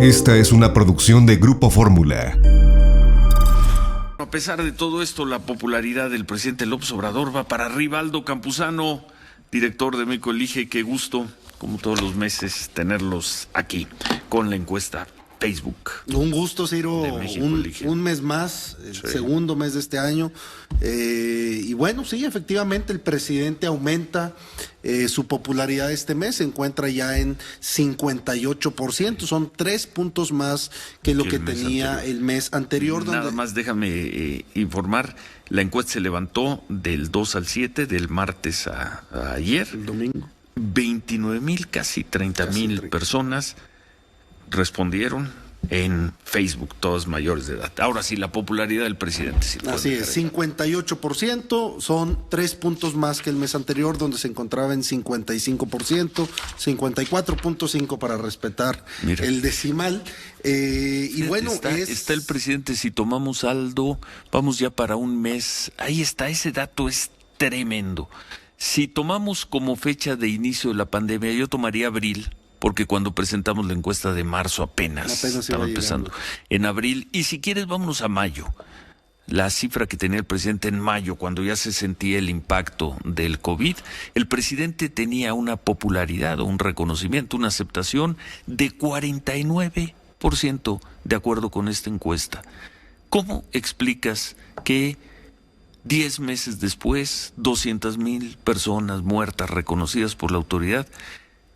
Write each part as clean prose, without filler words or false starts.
Esta es una producción de Grupo Fórmula. A pesar de todo esto, la popularidad del presidente López Obrador va para arriba. Aldo Campuzano, director de México Elige, qué gusto, como todos los meses, tenerlos aquí con la encuesta Facebook. Un gusto, Ciro, un mes más, el segundo mes de este año. Y bueno, sí, efectivamente el presidente aumenta su popularidad este mes, se encuentra ya en 58%, son 3 puntos más que lo que tenía el mes anterior. Nada más déjame informar, la encuesta se levantó del 2 al 7, del martes a ayer. El domingo. 29,000, casi 30,000 personas respondieron en Facebook, todos mayores de edad. Ahora sí, la popularidad del presidente. Si así es, 58%, son 3 puntos más que el mes anterior, donde se encontraba en 55%, 54.5 para respetar el decimal. Y bueno, está el presidente, si tomamos, Aldo, vamos ya para un mes, ahí está, ese dato es tremendo. Si tomamos como fecha de inicio de la pandemia, yo tomaría abril, porque cuando presentamos la encuesta de marzo apenas estaba empezando. En abril, y si quieres vámonos a mayo. La cifra que tenía el presidente en mayo, cuando ya se sentía el impacto del COVID, el presidente tenía una popularidad, un reconocimiento, una aceptación de 49%, de acuerdo con esta encuesta. ¿Cómo explicas que 10 meses después, 200,000 personas muertas reconocidas por la autoridad,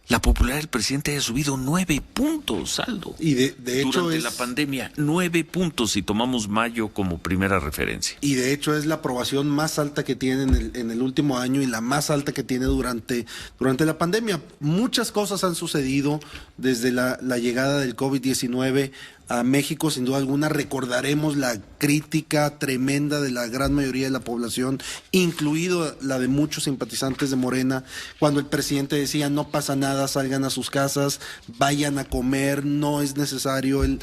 la popularidad del presidente haya subido 9 puntos, Aldo? Y de hecho durante la pandemia, 9 puntos si tomamos mayo como primera referencia. Y de hecho es la aprobación más alta que tiene en el último año y la más alta que tiene durante la pandemia. Muchas cosas han sucedido desde la llegada del COVID-19 a México. Sin duda alguna recordaremos la crítica tremenda de la gran mayoría de la población, incluido la de muchos simpatizantes de Morena, cuando el presidente decía: no pasa nada, salgan a sus casas, vayan a comer, no es necesario el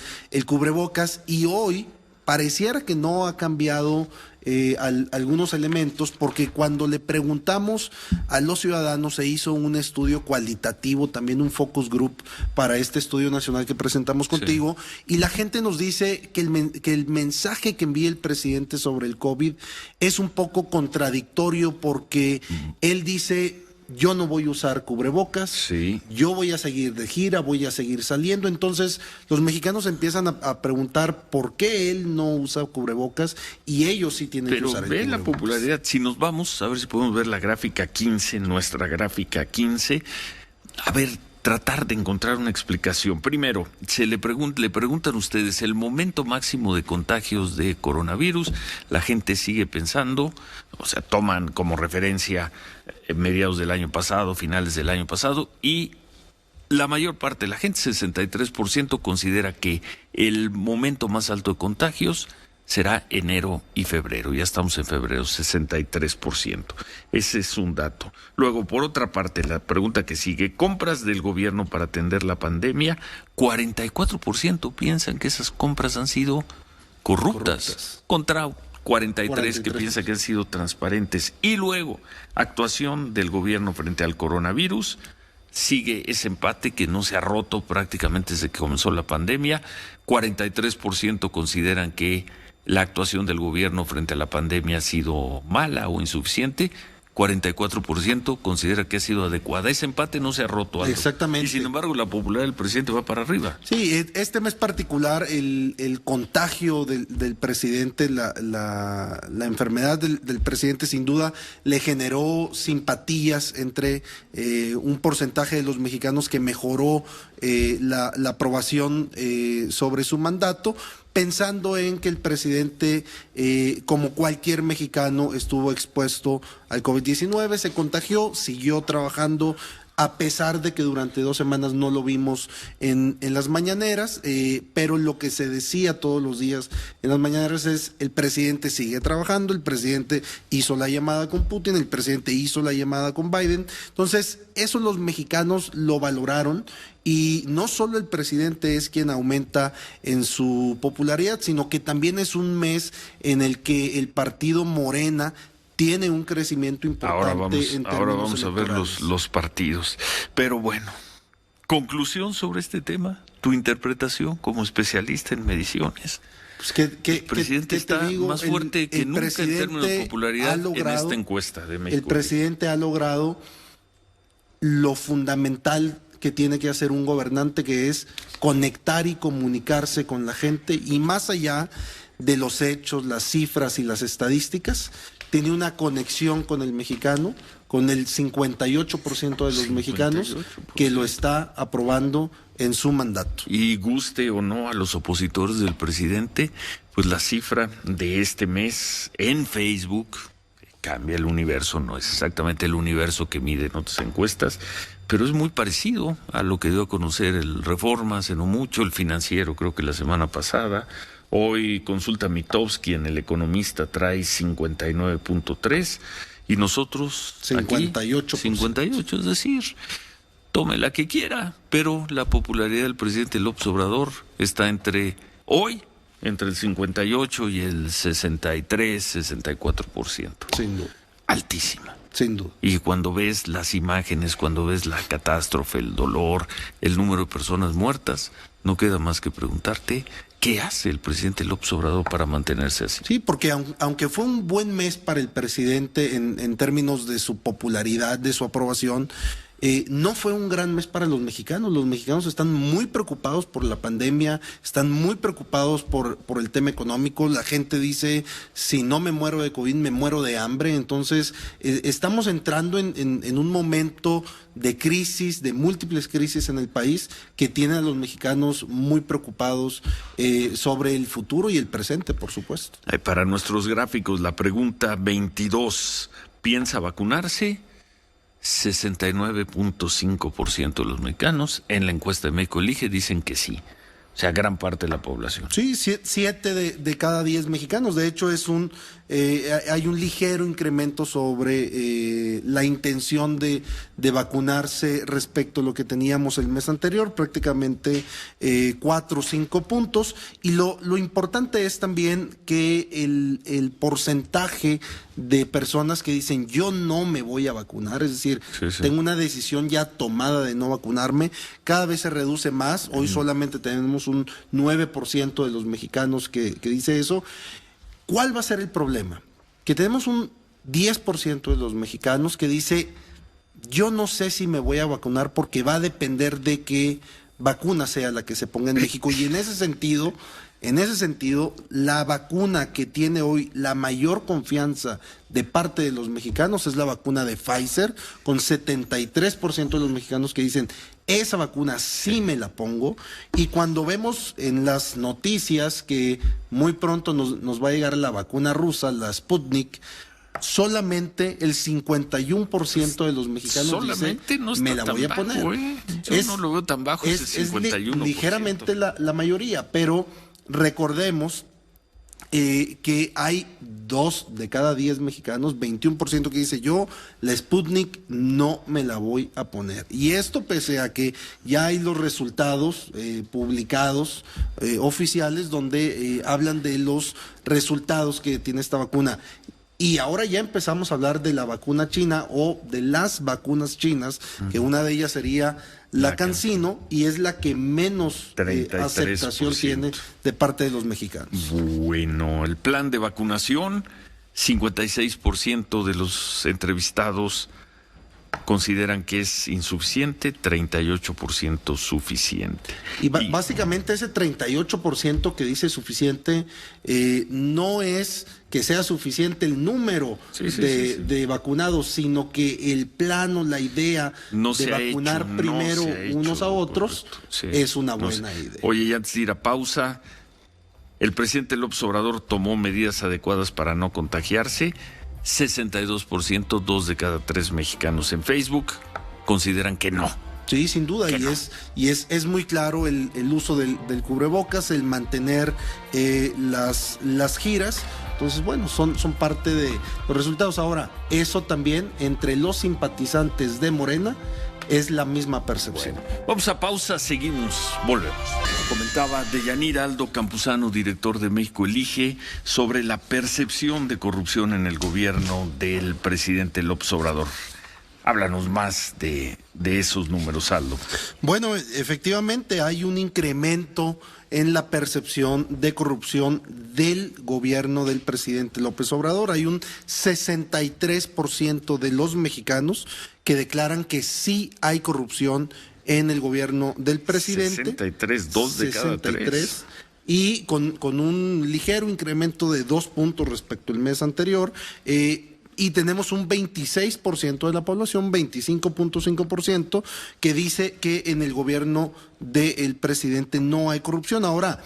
cubrebocas. Y hoy pareciera que no ha cambiado algunos elementos, porque cuando le preguntamos a los ciudadanos, se hizo un estudio cualitativo, también un focus group para este estudio nacional que presentamos contigo, y la gente nos dice que el mensaje que envía el presidente sobre el COVID es un poco contradictorio, porque él dice: yo no voy a usar cubrebocas, yo voy a seguir de gira, voy a seguir saliendo. Entonces los mexicanos empiezan a preguntar por qué él no usa cubrebocas y ellos sí tienen que usar el cubrebocas. Pero ve la popularidad. Si nos vamos, a ver si podemos ver la gráfica 15, nuestra gráfica 15, a ver, tratar de encontrar una explicación. Primero, le preguntan ustedes el momento máximo de contagios de coronavirus. La gente sigue pensando, o sea, toman como referencia mediados del año pasado, finales del año pasado, y la mayor parte de la gente, 63%, considera que el momento más alto de contagios será enero y febrero. Ya estamos en febrero, 63%. Ese es un dato. Luego, por otra parte, la pregunta que sigue: compras del gobierno para atender la pandemia, 44% piensan que esas compras han sido corruptas. Contra 43 que piensan que han sido transparentes. Y luego, actuación del gobierno frente al coronavirus. Sigue ese empate que no se ha roto prácticamente desde que comenzó la pandemia. 43% consideran que la actuación del gobierno frente a la pandemia ha sido mala o insuficiente. 44% considera que ha sido adecuada. Ese empate no se ha roto, Aldo. Exactamente. Y sin embargo, la popularidad del presidente va para arriba. Sí, este mes particular, el contagio del presidente, la enfermedad del presidente, sin duda le generó simpatías entre un porcentaje de los mexicanos que mejoró la aprobación sobre su mandato, pensando en que el presidente, como cualquier mexicano, estuvo expuesto al COVID-19, se contagió, siguió trabajando, a pesar de que durante 2 semanas no lo vimos en las mañaneras, pero lo que se decía todos los días en las mañaneras es: el presidente sigue trabajando, el presidente hizo la llamada con Putin, el presidente hizo la llamada con Biden. Entonces, eso los mexicanos lo valoraron, y no solo el presidente es quien aumenta en su popularidad, sino que también es un mes en el que el partido Morena tiene un crecimiento importante. Ahora vamos a ver los partidos. Pero bueno, conclusión sobre este tema. tu interpretación como especialista en mediciones. Pues El presidente está más fuerte que nunca en términos de popularidad en esta encuesta de México. El presidente ha logrado lo fundamental que tiene que hacer un gobernante, que es conectar y comunicarse con la gente, y más allá de los hechos, las cifras y las estadísticas, tiene una conexión con el mexicano, con el 58% de los mexicanos que lo está aprobando en su mandato. Y guste o no a los opositores del presidente, pues la cifra de este mes en Facebook cambia el universo, no es exactamente el universo que miden otras encuestas, pero es muy parecido a lo que dio a conocer el Reforma hace no mucho, el Financiero creo que la semana pasada. Hoy Consulta Mitofsky en El Economista trae 59.3 y nosotros 58%. 58, es decir, tome la que quiera, pero la popularidad del presidente López Obrador está entre el 58 y el 63, 64%. Sin duda. Altísima. Sin duda. Y cuando ves las imágenes, cuando ves la catástrofe, el dolor, el número de personas muertas, no queda más que preguntarte, ¿qué hace el presidente López Obrador para mantenerse así? Sí, porque aunque fue un buen mes para el presidente en términos de su popularidad, de su aprobación, no fue un gran mes para los mexicanos. Los mexicanos están muy preocupados por la pandemia, están muy preocupados por el tema económico. La gente dice, si no me muero de COVID, me muero de hambre. Entonces, estamos entrando en un momento de crisis, de múltiples crisis en el país, que tiene a los mexicanos muy preocupados sobre el futuro y el presente, por supuesto. Para nuestros gráficos, la pregunta 22, ¿piensa vacunarse? 69.5% de los mexicanos en la encuesta de México Elige dicen que sí. O sea, gran parte de la población. Sí, 7 de cada 10 mexicanos. De hecho, hay un ligero incremento sobre la intención de vacunarse respecto a lo que teníamos el mes anterior, prácticamente 4 o 5 puntos. Y lo importante es también que el porcentaje de personas que dicen yo no me voy a vacunar, es decir, tengo una decisión ya tomada de no vacunarme, cada vez se reduce más. Hoy solamente tenemos un 9% de los mexicanos que dice eso. ¿Cuál va a ser el problema? Que tenemos un 10% de los mexicanos que dice yo no sé si me voy a vacunar porque va a depender de qué vacuna sea la que se ponga en México. Y en ese sentido, la vacuna que tiene hoy la mayor confianza de parte de los mexicanos es la vacuna de Pfizer, con 73% de los mexicanos que dicen esa vacuna sí me la pongo. Y cuando vemos en las noticias que muy pronto nos va a llegar la vacuna rusa, la Sputnik, solamente el 51% de los mexicanos solamente dice, no está me la voy a bajo, poner. Yo no lo veo tan bajo, ese 51%. Es ligeramente la mayoría, pero recordemos que hay 2 de cada 10 mexicanos, 21% que dice yo la Sputnik no me la voy a poner. Y esto pese a que ya hay los resultados publicados oficiales donde hablan de los resultados que tiene esta vacuna. Y ahora ya empezamos a hablar de la vacuna china o de las vacunas chinas, que una de ellas sería la CanSino, y es la que menos aceptación tiene de parte de los mexicanos. Bueno, el plan de vacunación, 56% de los entrevistados consideran que es insuficiente, 38% suficiente. Y básicamente ese 38% que dice suficiente no es que sea suficiente el número de vacunados, sino que el plano, la idea de vacunar primero unos a otros es una buena idea. Oye, y antes de ir a pausa, el presidente López Obrador tomó medidas adecuadas para no contagiarse. 62%, 2 de cada 3 mexicanos en Facebook consideran que no. Sí, sin duda, y es muy claro el uso del cubrebocas, el mantener las giras. Entonces, bueno, son parte de los resultados. Ahora, eso también entre los simpatizantes de Morena es la misma percepción. Bueno, vamos a pausa, seguimos, volvemos. Comentaba Deyanira Aldo Campuzano, director de México Elige, sobre la percepción de corrupción en el gobierno del presidente López Obrador. Háblanos más de esos números, Aldo. Bueno, efectivamente hay un incremento en la percepción de corrupción del gobierno del presidente López Obrador. Hay un 63% de los mexicanos que declaran que sí hay corrupción en el gobierno del presidente. 63, 2 de cada 3. Y con un ligero incremento de 2 puntos respecto al mes anterior. Y tenemos un 26% de la población, 25.5%, que dice que en el gobierno del presidente no hay corrupción. Ahora,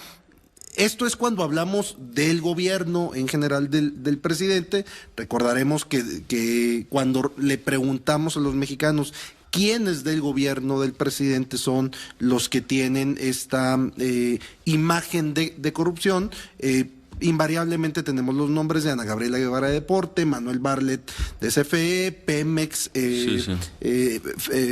esto es cuando hablamos del gobierno en general del presidente. Recordaremos que cuando le preguntamos a los mexicanos quiénes del gobierno del presidente son los que tienen esta imagen de corrupción, invariablemente tenemos los nombres de Ana Gabriela Guevara de Deporte, Manuel Bartlett de CFE, Pemex,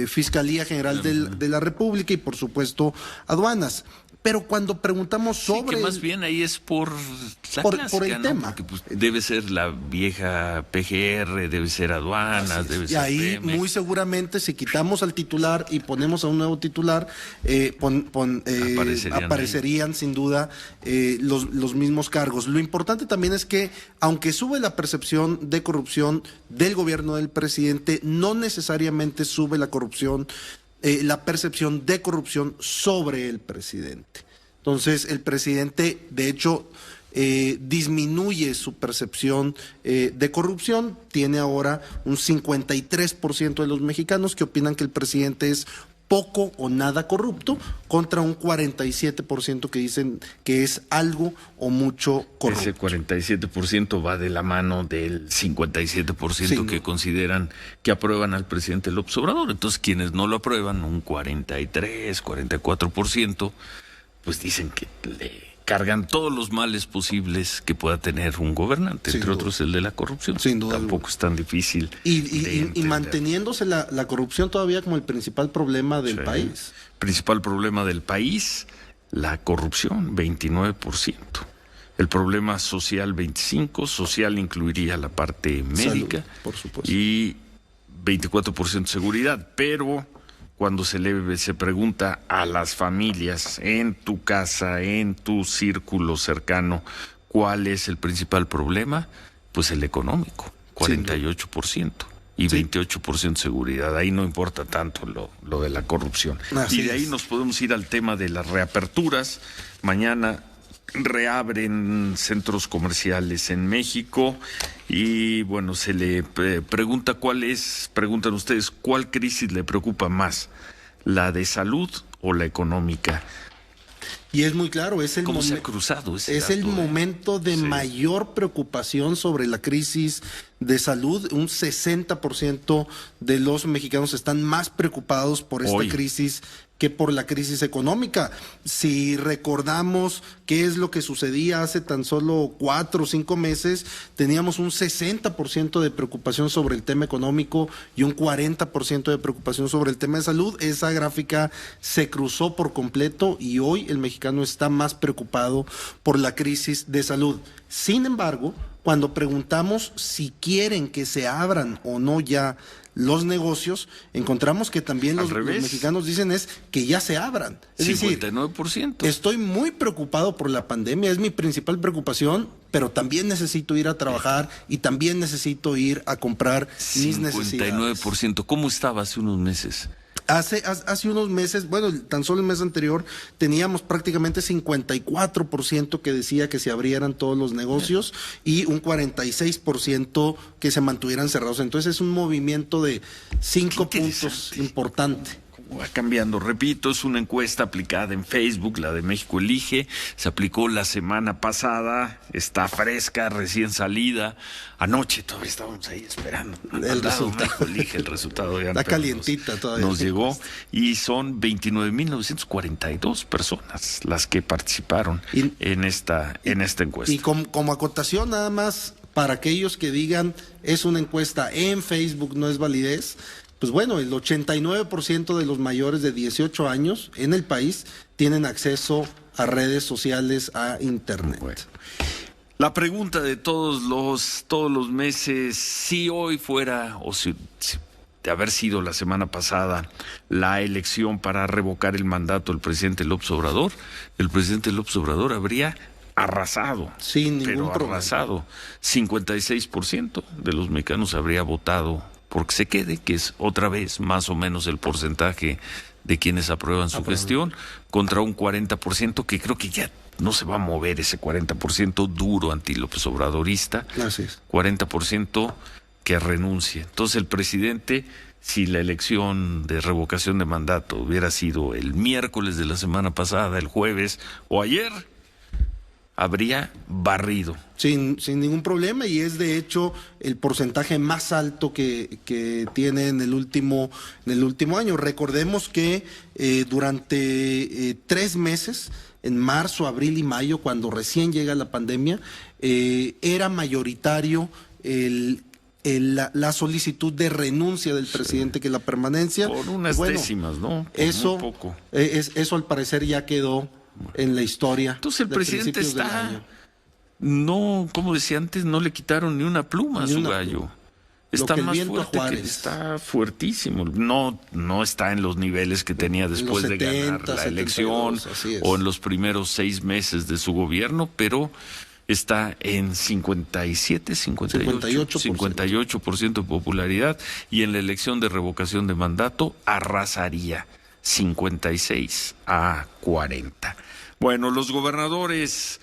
Fiscalía General de la República y por supuesto aduanas. Pero cuando preguntamos sobre... que más bien ahí es por la clásica, por el tema. Porque pues, debe ser la vieja PGR, debe ser aduanas, debe ser ahí Pemex. Muy seguramente si quitamos al titular y ponemos a un nuevo titular, aparecerían sin duda los mismos cargos. Lo importante también es que, aunque sube la percepción de corrupción del gobierno del presidente, no necesariamente sube la corrupción, la percepción de corrupción sobre el presidente. Entonces, el presidente, de hecho, disminuye su percepción de corrupción. Tiene ahora un 53% de los mexicanos que opinan que el presidente es poco o nada corrupto, contra un 47% que dicen que es algo o mucho corrupto. Ese 47% va de la mano del 57% que consideran que aprueban al presidente López Obrador. Entonces, quienes no lo aprueban, un 44%, pues dicen que le cargan todos los males posibles que pueda tener un gobernante, entre otros el de la corrupción. Sin duda. Tampoco es tan difícil. Y manteniéndose la corrupción todavía como el principal problema del país. Principal problema del país, la corrupción, 29%. El problema social, 25%. Social incluiría la parte médica. Salud, por supuesto. Y 24% seguridad. Pero cuando se pregunta a las familias en tu casa, en tu círculo cercano, ¿cuál es el principal problema? Pues el económico, 48%. Y 28% seguridad. Ahí no importa tanto lo de la corrupción. Así y de ahí nos podemos ir al tema de las reaperturas. Mañana reabren centros comerciales en México y bueno, se le preguntan ustedes, ¿cuál crisis le preocupa más? ¿La de salud o la económica? Y es muy claro, es el ¿Cómo se ha cruzado ese es dato, el momento de mayor preocupación sobre la crisis de salud. Un 60% de los mexicanos están más preocupados por esta crisis que por la crisis económica. Si recordamos qué es lo que sucedía hace tan solo 4 o 5 meses, teníamos un 60% de preocupación sobre el tema económico y un 40% de preocupación sobre el tema de salud. Esa gráfica se cruzó por completo y hoy el mexicano está más preocupado por la crisis de salud. Sin embargo, cuando preguntamos si quieren que se abran o no ya los negocios, encontramos que también los mexicanos dicen es que ya se abran. Es 59%. Decir, estoy muy preocupado por la pandemia, es mi principal preocupación, pero también necesito ir a trabajar y también necesito ir a comprar mis necesidades. 59%. ¿Cómo estaba hace unos meses? Hace unos meses, bueno, tan solo el mes anterior, teníamos prácticamente 54% que decía que se abrieran todos los negocios y un 46% que se mantuvieran cerrados. Entonces es un movimiento de 5 puntos importante. Va cambiando, repito, es una encuesta aplicada en Facebook, la de México Elige, se aplicó la semana pasada, está fresca, recién salida, anoche todavía estábamos ahí esperando el resultado. México Elige, el resultado ya está calientita todavía. Nos llegó y son 29.942 personas las que participaron en esta encuesta. Y como acotación nada más, para aquellos que digan es una encuesta en Facebook, no es validez. Pues bueno, el 89% de los mayores de 18 años en el país tienen acceso a redes sociales, a internet. Bueno. La pregunta de todos los meses, si hoy fuera, o si de haber sido la semana pasada la elección para revocar el mandato del presidente López Obrador, el presidente López Obrador habría arrasado, sin ningún problema. Arrasado. 56% de los mexicanos habría votado porque se quede, que es otra vez más o menos el porcentaje de quienes aprueban su gestión, contra un 40% que creo que ya no se va a mover, ese 40% duro anti-López Obradorista. Así es. 40% que renuncie. Entonces el presidente, si la elección de revocación de mandato hubiera sido el miércoles de la semana pasada, el jueves o ayer, habría barrido. Sin ningún problema, y es de hecho el porcentaje más alto que tiene en el último año. Recordemos que durante 3 meses, en marzo, abril y mayo, cuando recién llega la pandemia, era mayoritario la solicitud de renuncia del presidente que la permanencia. Por unas décimas, ¿no? Por Eso, muy poco. Eso al parecer ya quedó en la historia. Entonces el presidente está, no, como decía antes, no le quitaron ni una pluma a su gallo. Está más fuerte que está fuertísimo. No está en los niveles que tenía después de ganar la elección o en los primeros 6 meses de su gobierno, pero está en 58% de popularidad, y en la elección de revocación de mandato arrasaría 56-40. Bueno, los gobernadores,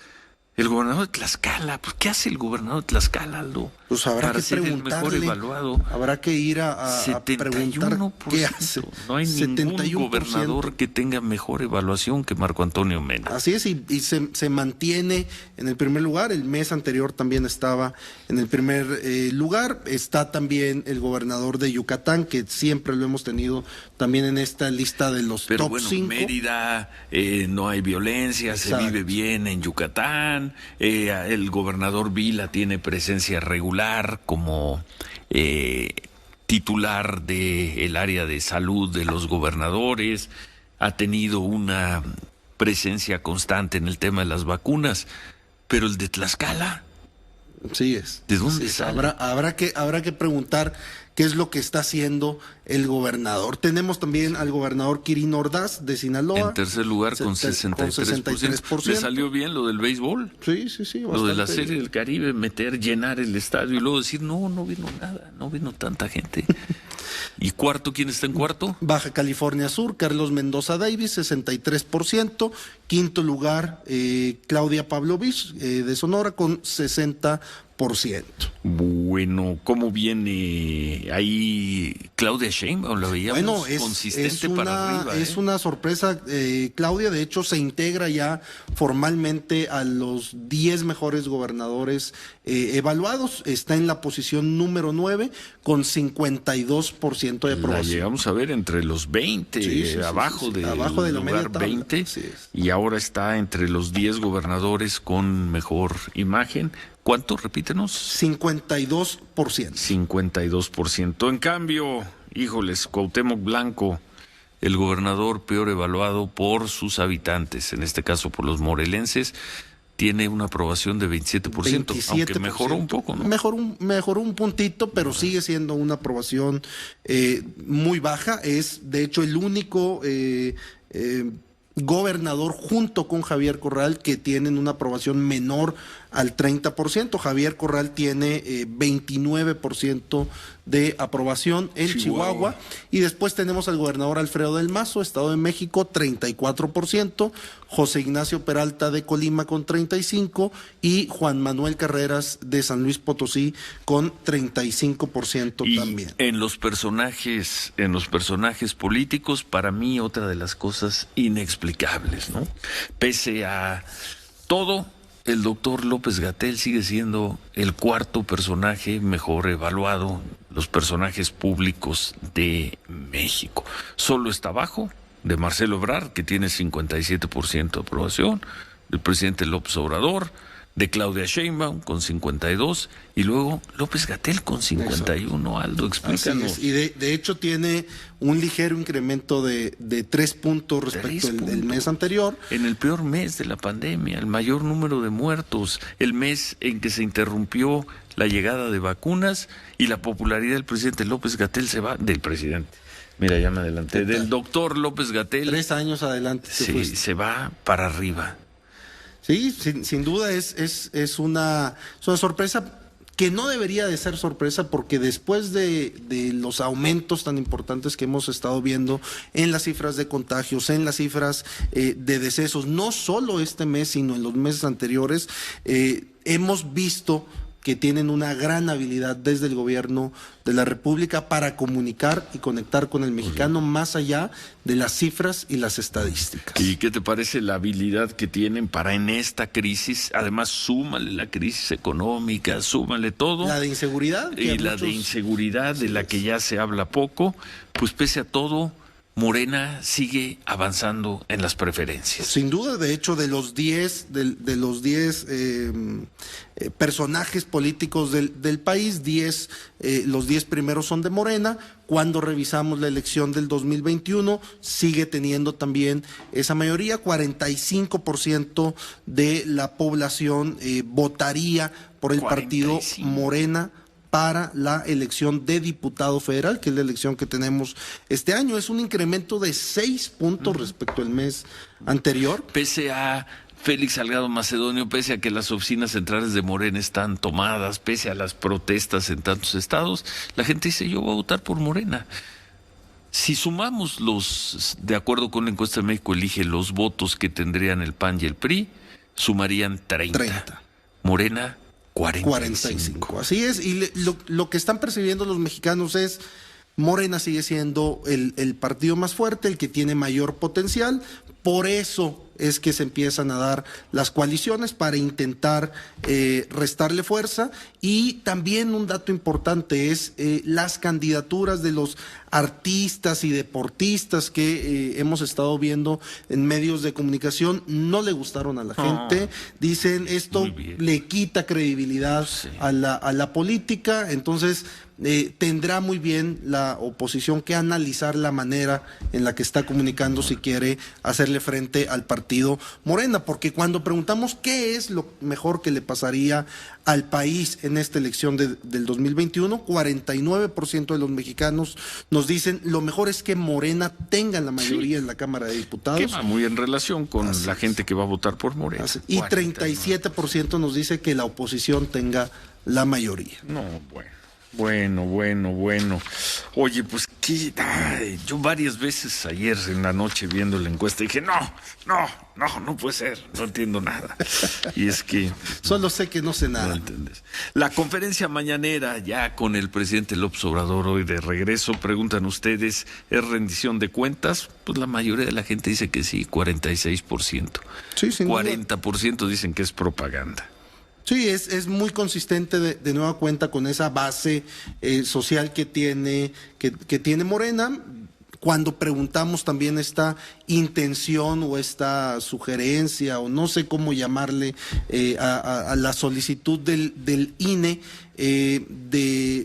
el gobernador de Tlaxcala, pues ¿qué hace el gobernador de Tlaxcala, Aldo? Pues habrá para que ser el mejor evaluado. Habrá que ir a preguntar qué hace. No hay ningún gobernador que tenga mejor evaluación que Marco Antonio Mena. Así es, y se mantiene en el primer lugar. El mes anterior también estaba en el primer lugar. Está también el gobernador de Yucatán, que siempre lo hemos tenido también en esta lista de los Pero top bueno, 5. Mérida, no hay violencia, se vive bien en Yucatán. El gobernador Vila tiene presencia regular como titular del área de salud de los gobernadores, ha tenido una presencia constante en el tema de las vacunas, pero el de Tlaxcala, sí es. ¿de dónde sale? Habrá que preguntar qué es lo que está haciendo el gobernador. Tenemos también al gobernador Quirino Ordaz de Sinaloa. En tercer lugar con 63%. ¿Le salió bien lo del béisbol? Sí. Lo de la Serie del Caribe, llenar el estadio y luego decir, no vino nada, no vino tanta gente. ¿Y cuarto, quién está en cuarto? Baja California Sur, Carlos Mendoza Davis, 63%. Quinto lugar, Claudia Pavlovich, de Sonora, con 60%. Bueno, ¿cómo viene ahí Claudia Sheinbaum? La veíamos consistente para arriba. Es una sorpresa, Claudia. De hecho, se integra ya formalmente a los 10 mejores gobernadores evaluados. Está en la posición número 9 con 52% de aprobación. La llegamos a ver entre los 20, abajo de la lugar 20, y ahora está entre los 10 gobernadores con mejor imagen. ¿Cuánto? Repítenos. 52%. 52%. En cambio, híjoles, Cuauhtémoc Blanco, el gobernador peor evaluado por sus habitantes, en este caso por los morelenses, tiene una aprobación de 27%, aunque mejoró un poco, ¿no? Mejoró un puntito, pero sigue siendo una aprobación muy baja. Es, de hecho, el único gobernador junto con Javier Corral que tienen una aprobación menor al 30%. Javier Corral tiene 29% de aprobación en Chihuahua. Y después tenemos al gobernador Alfredo del Mazo, Estado de México, 34%, José Ignacio Peralta de Colima con 35% y Juan Manuel Carreras de San Luis Potosí con 35% y también. En los personajes políticos, para mí otra de las cosas inexplicables, ¿no? Pese a todo, el doctor López-Gatell sigue siendo el cuarto personaje mejor evaluado, los personajes públicos de México. Solo está abajo de Marcelo Ebrard, que tiene 57% de aprobación, del presidente López Obrador, de Claudia Sheinbaum con 52 y luego López-Gatell con 51. Aldo, explícanos. Y de hecho tiene un ligero incremento de 3 puntos respecto al mes anterior. En el peor mes de la pandemia, el mayor número de muertos, el mes en que se interrumpió la llegada de vacunas y la popularidad del presidente López-Gatell se va del presidente. Mira, ya me adelanté. Del doctor López-Gatell. 3 años adelante. Sí, se va para arriba. Sí, sin duda es una sorpresa que no debería de ser sorpresa, porque después de los aumentos tan importantes que hemos estado viendo en las cifras de contagios, en las cifras de decesos, no solo este mes, sino en los meses anteriores, hemos visto que tienen una gran habilidad desde el gobierno de la República para comunicar y conectar con el mexicano más allá de las cifras y las estadísticas. ¿Y qué te parece la habilidad que tienen para en esta crisis? Además, súmale la crisis económica, súmale todo. La de inseguridad. Y la de inseguridad, de la que ya se habla poco, pues pese a todo, Morena sigue avanzando en las preferencias. Sin duda, de hecho, de los 10 personajes políticos del país, los 10 primeros son de Morena. Cuando revisamos la elección del 2021, sigue teniendo también esa mayoría. 45% de la población votaría por el 45. Partido Morena para la elección de diputado federal, que es la elección que tenemos este año. Es un incremento de 6 puntos respecto al mes anterior. Pese a Félix Salgado Macedonio, pese a que las oficinas centrales de Morena están tomadas, pese a las protestas en tantos estados, la gente dice, yo voy a votar por Morena. Si sumamos de acuerdo con la encuesta de México Elige, los votos que tendrían el PAN y el PRI, sumarían 30. Morena, 45. Así es, y lo que están percibiendo los mexicanos es: Morena sigue siendo el partido más fuerte, el que tiene mayor potencial. Por eso es que se empiezan a dar las coaliciones para intentar restarle fuerza. Y también un dato importante es las candidaturas de los artistas y deportistas que hemos estado viendo en medios de comunicación. No le gustaron a la gente. Dicen, esto le quita credibilidad a la política. Entonces tendrá muy bien la oposición que analizar la manera en la que está comunicando si quiere hacerle frente al partido Morena, porque cuando preguntamos qué es lo mejor que le pasaría al país en esta elección del 2021, 49% de los mexicanos nos dicen lo mejor es que Morena tenga la mayoría en la Cámara de Diputados. Que va muy en relación con la gente que va a votar por Morena. Y 37% nos dice que la oposición tenga la mayoría. No, bueno. Oye, pues yo varias veces ayer en la noche viendo la encuesta dije, no puede ser, no entiendo nada. Y es que solo sé que no sé nada. No entiendes. La conferencia mañanera ya con el presidente López Obrador hoy de regreso, preguntan ustedes, ¿es rendición de cuentas? Pues la mayoría de la gente dice que sí, 46%. Sí, sin 40% duda. Dicen que es propaganda. Sí, es muy consistente de nueva cuenta con esa base social que tiene Morena. Cuando preguntamos también esta intención o esta sugerencia, o no sé cómo llamarle, a la solicitud del INE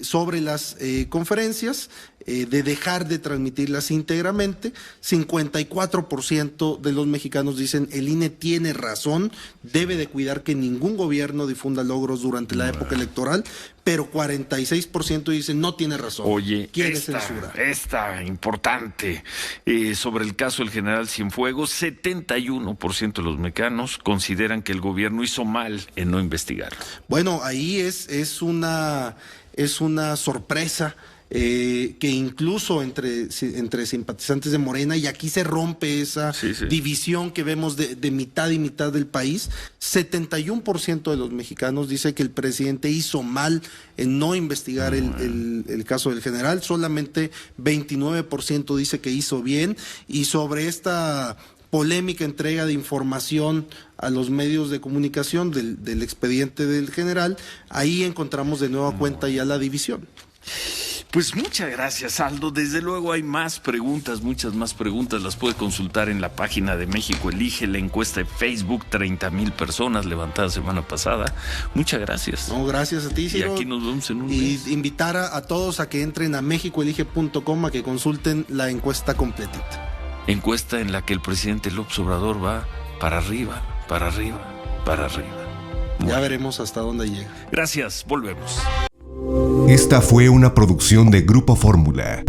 sobre las conferencias, de dejar de transmitirlas íntegramente, 54% de los mexicanos dicen el INE tiene razón, debe de cuidar que ningún gobierno difunda logros durante la época electoral, pero 46% dicen no tiene razón. Oye, quiere censura. Esta importante, sobre el caso del general Cienfuegos, 71% de los mexicanos consideran que el gobierno hizo mal en no investigarlo. Bueno, ahí es una sorpresa. Que incluso entre simpatizantes de Morena, y aquí se rompe esa división que vemos de mitad y mitad del país. 71% de los mexicanos dice que el presidente hizo mal en no investigar el caso del general, solamente 29% dice que hizo bien. Y sobre esta polémica entrega de información a los medios de comunicación del expediente del general, ahí encontramos de nueva cuenta ya la división. Pues muchas gracias, Aldo. Desde luego hay más preguntas, muchas más preguntas. Las puede consultar en la página de México Elige, la encuesta de Facebook, 30,000 personas levantadas semana pasada. Muchas gracias. No, gracias a ti, Ciro. Y aquí nos vemos en un Y mes. invitar a todos a que entren a mexicoelige.com a que consulten la encuesta completita. Encuesta en la que el presidente López Obrador va para arriba, para arriba, para arriba. Ya Bueno, veremos hasta dónde llega. gracias, volvemos. Esta fue una producción de Grupo Fórmula.